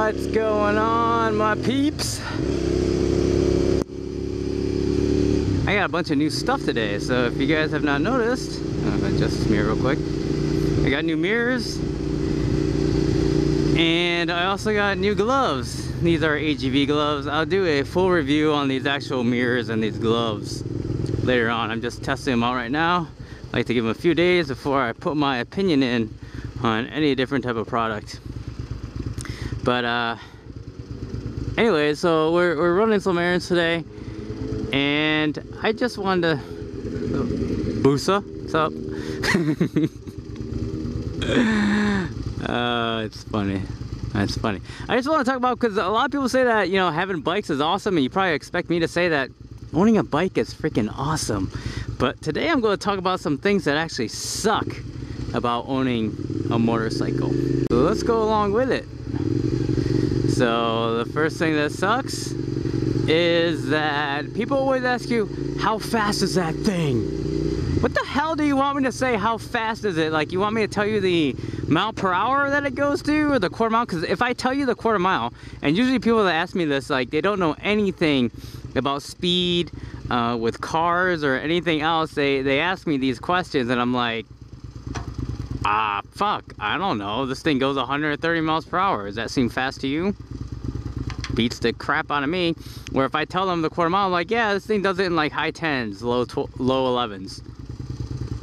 What's going on, my peeps? I got a bunch of new stuff today, so if you guys have not noticed, I'm gonna adjust this mirror real quick. I got new mirrors, and I also got new gloves. These are AGV gloves. I'll do a full review on these actual mirrors and these gloves later on. I'm just testing them out right now. I like to give them a few days before I put my opinion in on any different type of product. But anyway, so we're running some errands today, and I just wanted to Boosa, what's up? It's funny. That's funny. I just want to talk about, because a lot of people say that, you know, having bikes is awesome, and you probably expect me to say that owning a bike is freaking awesome. But today I'm going to talk about some things that actually suck about owning a motorcycle. So let's go along with it. So the first thing that sucks is that people always ask you, how fast is that thing? What the hell do you want me to say? How fast is it? Like, you want me to tell you the mile per hour that it goes to, or the quarter mile? Because if I tell you the quarter mile, and usually people that ask me this, like, they don't know anything about speed with cars or anything else. They ask me these questions, and I'm like, fuck, I don't know. This thing goes 130 miles per hour. Does that seem fast to you? Beats the crap out of me. Where if I tell them the quarter mile, I'm like, yeah, this thing does it in like high 10s, low 11s.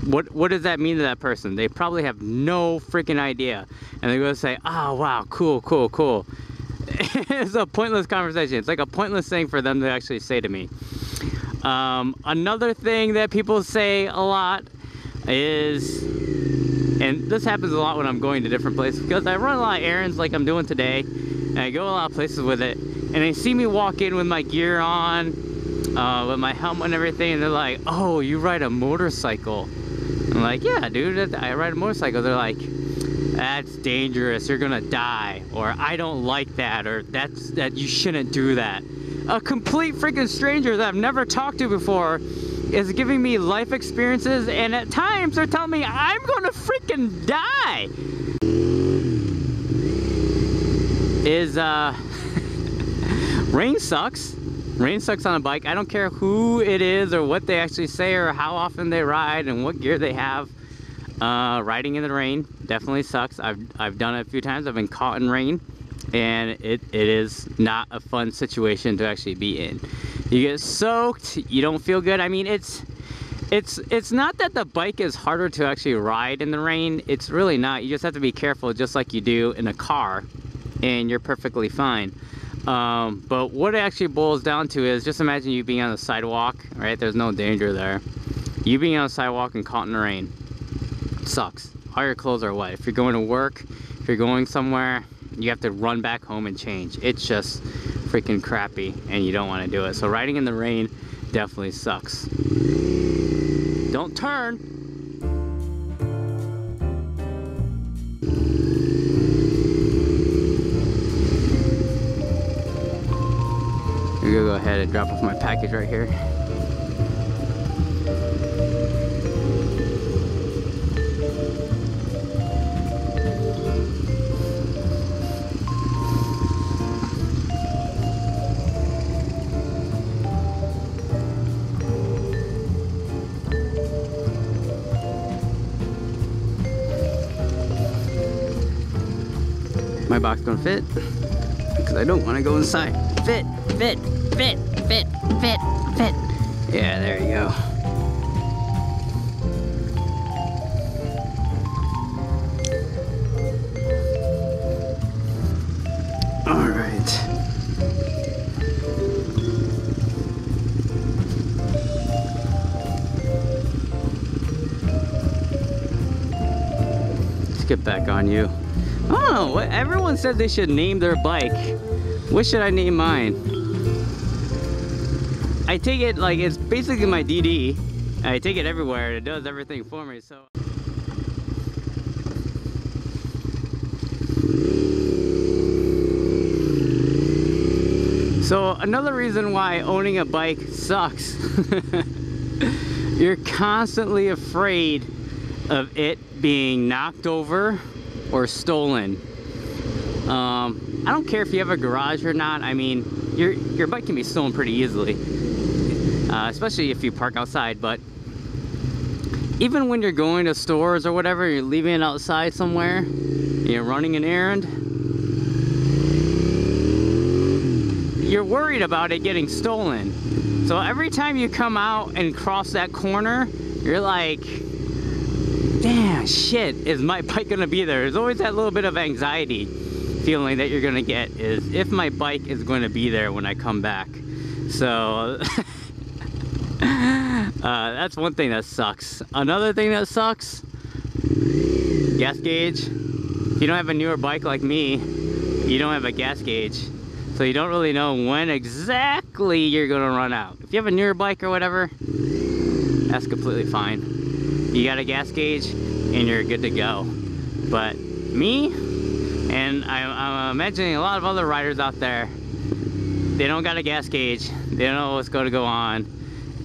What does that mean to that person? They probably have no freaking idea. And they're gonna say, oh wow, cool, cool, cool. It's a pointless conversation. It's like a pointless thing for them to actually say to me. Another thing that people say a lot is, and this happens a lot when I'm going to different places, because I run a lot of errands like I'm doing today, and I go a lot of places with it, and they see me walk in with my gear on, with my helmet and everything, and they're like, oh, you ride a motorcycle? I'm like, yeah, dude, I ride a motorcycle. They're like, that's dangerous, you're gonna die, or I don't like that, or that you shouldn't do that. A complete freaking stranger that I've never talked to before is giving me life experiences, and at times they're telling me I'm gonna freaking die. Rain sucks. Rain sucks on a bike. I don't care who it is or what they actually say or how often they ride and what gear they have. Riding in the rain definitely sucks. I've done it a few times. I've been caught in rain, and it is not a fun situation to actually be in. You get soaked, you don't feel good. I mean, it's not that the bike is harder to actually ride in the rain. It's really not. You just have to be careful, just like you do in a car, and you're perfectly fine. But what it actually boils down to is, just imagine you being on the sidewalk, right? There's no danger there. You being on the sidewalk and caught in the rain. It sucks. All your clothes are wet. If you're going to work, if you're going somewhere, you have to run back home and change. It's just freaking crappy, and you don't want to do it. So riding in the rain definitely sucks. Don't turn. I'm gonna go ahead and drop off my package right here. My box gonna fit, because I don't want to go inside. Fit, fit, fit, fit, fit, fit. Yeah, there you go. All right. Let's get back on you. Oh, everyone said they should name their bike. What should I name mine? I take it like it's basically my DD. I take it everywhere. It does everything for me. So. So another reason why owning a bike sucks. You're constantly afraid of it being knocked over or stolen. I don't care if you have a garage or not. I mean, your bike can be stolen pretty easily, especially if you park outside. But even when you're going to stores or whatever, you're leaving it outside somewhere, you're running an errand, you're worried about it getting stolen. So every time you come out and cross that corner, you're like, damn, shit, is my bike gonna be there? There's always that little bit of anxiety feeling that you're gonna get, is if my bike is going to be there when I come back. So that's one thing that sucks. Another thing that sucks, gas gauge. If you don't have a newer bike like me, you don't have a gas gauge, so you don't really know when exactly you're gonna run out. If you have a newer bike or whatever, that's completely fine. You got a gas gauge and you're good to go. But me, and I'm imagining a lot of other riders out there, they don't got a gas gauge, they don't know what's going to go on,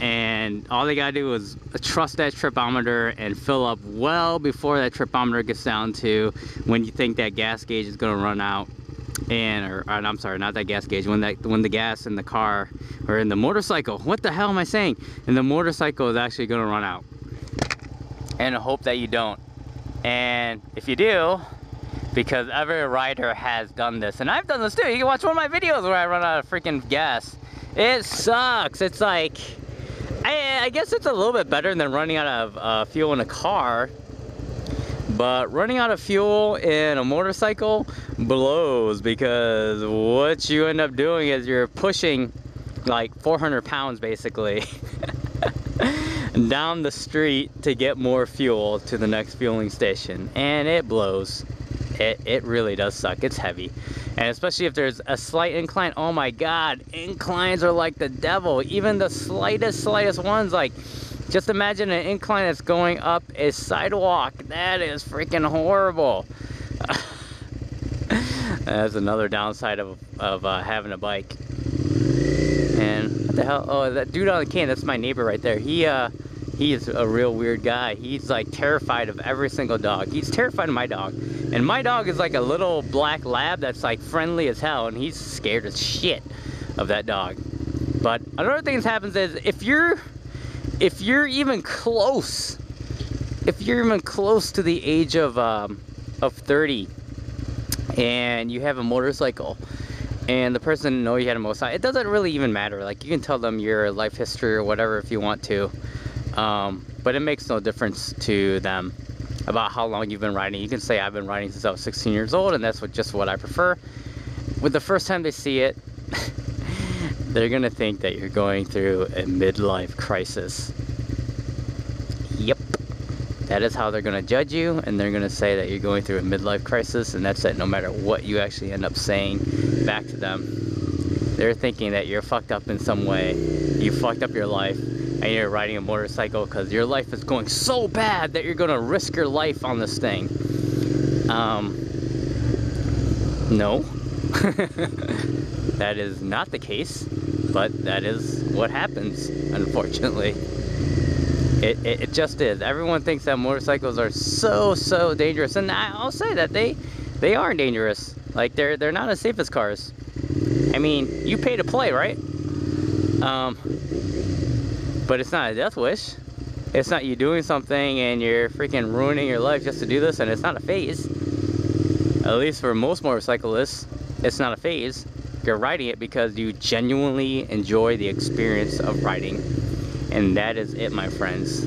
and all they gotta do is trust that tripometer and fill up well before that tripometer gets down to when you think that gas gauge is going to run out. Or I'm sorry, not that gas gauge, when the gas in the car or in the motorcycle, what the hell am I saying? And the motorcycle is actually going to run out. And I hope that you don't. And if you do, because every rider has done this, and I've done this too. You can watch one of my videos where I run out of freaking gas. It sucks. It's like, I guess it's a little bit better than running out of fuel in a car, but running out of fuel in a motorcycle blows, because what you end up doing is you're pushing like 400 pounds basically down the street to get more fuel to the next fueling station, and it blows. It really does suck. It's heavy, and especially if there's a slight incline. Oh my god, inclines are like the devil. Even the slightest ones, like just imagine an incline that's going up a sidewalk. That is freaking horrible. That's another downside of having a bike. And what the hell? Oh, that dude on the can, that's my neighbor right there. He is a real weird guy. He's like terrified of every single dog. He's terrified of my dog. And my dog is like a little black lab that's like friendly as hell, and he's scared as shit of that dog. But another thing that happens is if you're even close to the age of 30 and you have a motorcycle, and the person didn't know you had a motorcycle, it doesn't really even matter. Like, you can tell them your life history or whatever if you want to, but it makes no difference to them about how long you've been riding. You can say, I've been riding since I was 16 years old, and that's just what I prefer. With the first time they see it, they're gonna think that you're going through a midlife crisis. Yep, that is how they're gonna judge you, and they're gonna say that you're going through a midlife crisis, and that's it. No matter what you actually end up saying back to them, they're thinking that you're fucked up in some way. You fucked up your life, and you're riding a motorcycle because your life is going so bad that you're gonna risk your life on this thing. No. That is not the case, but that is what happens, unfortunately. It just is. Everyone thinks that motorcycles are so dangerous, and I'll say that they are dangerous. Like, they're not as safe as cars. I mean, you pay to play, right? But it's not a death wish. It's not you doing something and you're freaking ruining your life just to do this, and it's not a phase. At least for most motorcyclists, it's not a phase. You're riding it because you genuinely enjoy the experience of riding. And that is it, my friends.